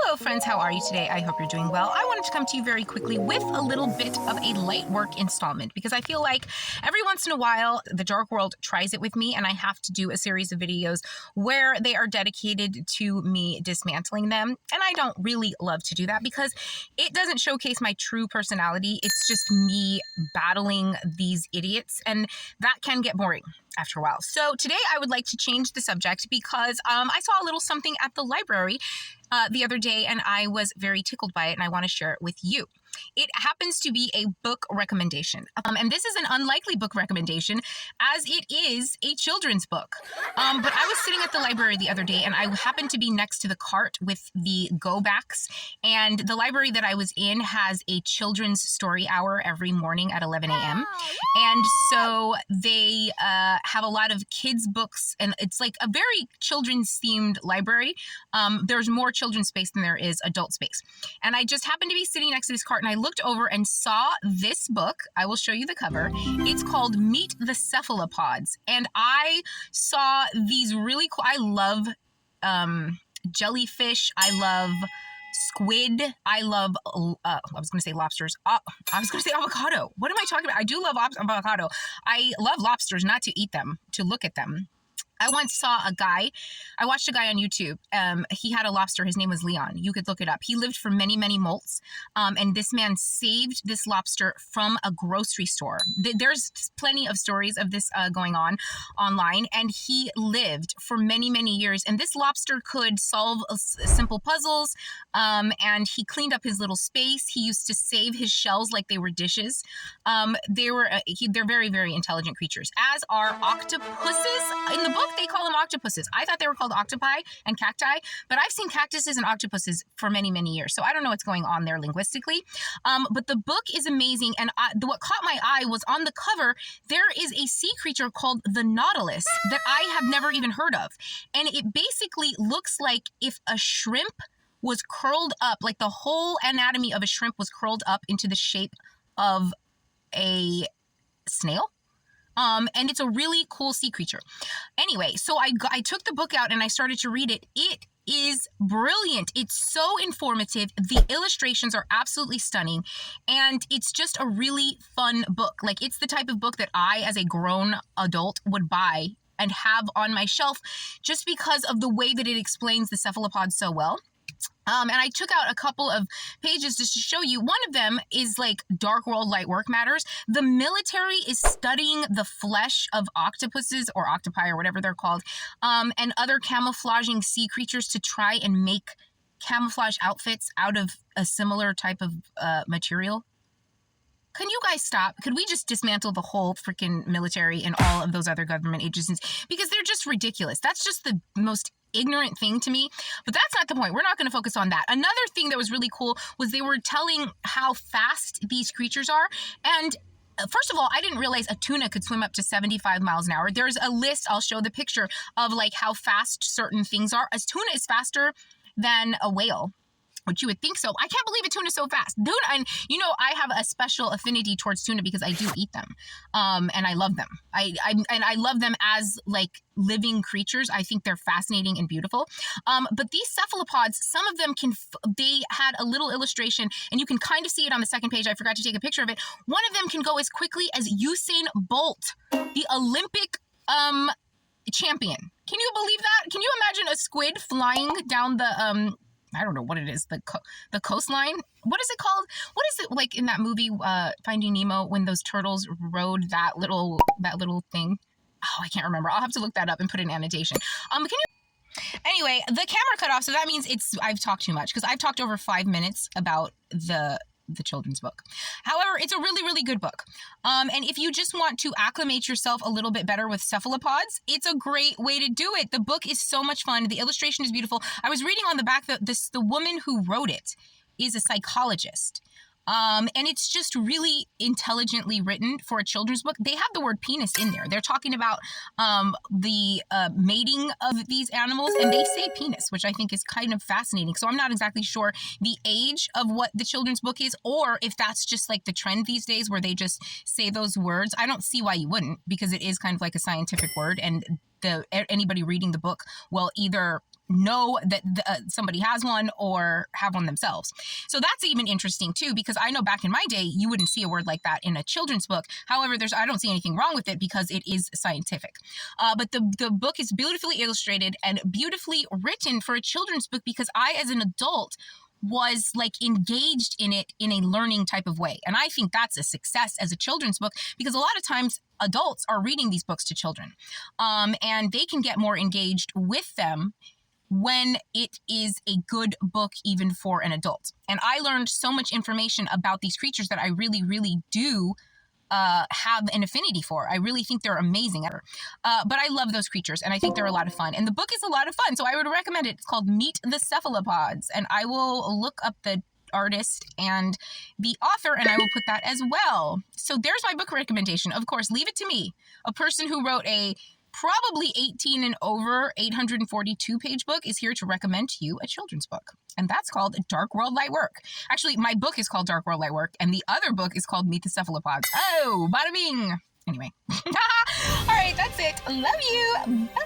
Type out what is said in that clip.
Hello friends, how are you today? I hope you're doing well. I wanted to come to you very quickly with a little bit of a light work installment because I feel like every once in a while the Dark World tries it with me and I have to do a series of videos where they are dedicated to me dismantling them. And I don't really love to do that because it doesn't showcase my true personality. It's just me battling these idiots, and that can get boring after a while. So today I would like to change the subject because I saw a little something at the library the other day and I was very tickled by it and I want to share it with you. It happens to be a book recommendation. And this is an unlikely book recommendation as it is a children's book. But I was sitting at the library the other day and I happened to be next to the cart with the go backs. And the library that I was in has a children's story hour every morning at 11 a.m. And so they have a lot of kids' books, and it's like a very children's themed library. There's more children's space than there is adult space. And I just happened to be sitting next to this cart and I looked over and saw this book. I will show you the cover. It's called Meet the Cephalopods. And I saw these really cool, I love jellyfish. I love squid. I love, I was going to say lobsters. I was going to say avocado. What am I talking about? I do love avocado. I love lobsters, not to eat them, to look at them. I once saw I watched a guy on YouTube. He had a lobster. His name was Leon. You could look it up. He lived for many, many molts. And this man saved this lobster from a grocery store. There's plenty of stories of this going on online. And he lived for many, many years. And this lobster could solve simple puzzles. And he cleaned up his little space. He used to save his shells like they were dishes. They're very, very intelligent creatures, as are octopuses. In the book, they call them octopuses. I thought they were called octopi and cacti, but I've seen cactuses and octopuses for many, many years. So I don't know what's going on there linguistically. But the book is amazing. And what caught my eye was on the cover, there is a sea creature called the nautilus that I have never even heard of. And it basically looks like if a shrimp was curled up, like the whole anatomy of a shrimp was curled up into the shape of a snail. And it's a really cool sea creature. Anyway, so I took the book out and I started to read it. It is brilliant. It's so informative. The illustrations are absolutely stunning. And it's just a really fun book. Like, it's the type of book that I, as a grown adult, would buy and have on my shelf just because of the way that it explains the cephalopods so well. And I took out a couple of pages just to show you. One of them is like Dark World Light Work Matters. The military is studying the flesh of octopuses or octopi or whatever they're called, and other camouflaging sea creatures to try and make camouflage outfits out of a similar type of material. Can you guys stop? Could we just dismantle the whole freaking military and all of those other government agencies? Because they're just ridiculous. That's just the most ignorant thing to me. But that's not the point. We're not going to focus on that. Another thing that was really cool was they were telling how fast these creatures are. And first of all, I didn't realize a tuna could swim up to 75 miles an hour. There's a list. I'll show the picture of like how fast certain things are. A tuna is faster than a whale, which you would think so. I can't believe a tuna is so fast. Tuna, and you know, I have a special affinity towards tuna because I do eat them, and I love them. I love them as like living creatures. I think they're fascinating and beautiful. But these cephalopods, some of them they had a little illustration, and you can kind of see it on the second page. I forgot to take a picture of it. One of them can go as quickly as Usain Bolt, the Olympic champion. Can you believe that? Can you imagine a squid flying down the I don't know what it is, the coastline. What is it called? What is it like in that movie Finding Nemo when those turtles rode that little thing? Oh, I can't remember. I'll have to look that up and put an annotation. Anyway, the camera cut off, so that means I've talked too much because I've talked over 5 minutes about the children's book. However, it's a really, really good book. And if you just want to acclimate yourself a little bit better with cephalopods, it's a great way to do it. The book is so much fun. The illustration is beautiful. I was reading on the back that the woman who wrote it is a psychologist. And it's just really intelligently written for a children's book. They have the word penis in there. They're talking about the mating of these animals, and they say penis, which I think is kind of fascinating. So I'm not exactly sure the age of what the children's book is, or if that's just like the trend these days where they just say those words. I don't see why you wouldn't, because it is kind of like a scientific word, and anybody reading the book will either know that somebody has one or have one themselves. So that's even interesting too, because I know back in my day, you wouldn't see a word like that in a children's book. However, I don't see anything wrong with it because it is scientific. But the book is beautifully illustrated and beautifully written for a children's book, because I, as an adult, was like engaged in it in a learning type of way. And I think that's a success as a children's book, because a lot of times adults are reading these books to children, and they can get more engaged with them when it is a good book, even for an adult. And I learned so much information about these creatures that I really, really do have an affinity for. I really think they're amazing. But I love those creatures, and I think they're a lot of fun. And the book is a lot of fun, so I would recommend it. It's called Meet the Cephalopods, and I will look up the artist and the author, and I will put that as well. So there's my book recommendation. Of course, leave it to me, a person who wrote a probably 18 and over 842 page book, is here to recommend to you a children's book. And that's called Dark World Light Work. Actually, my book is called Dark World Light Work, and the other book is called Meet the Cephalopods. Oh, bada bing. Anyway. All right, that's it. Love you. Bye.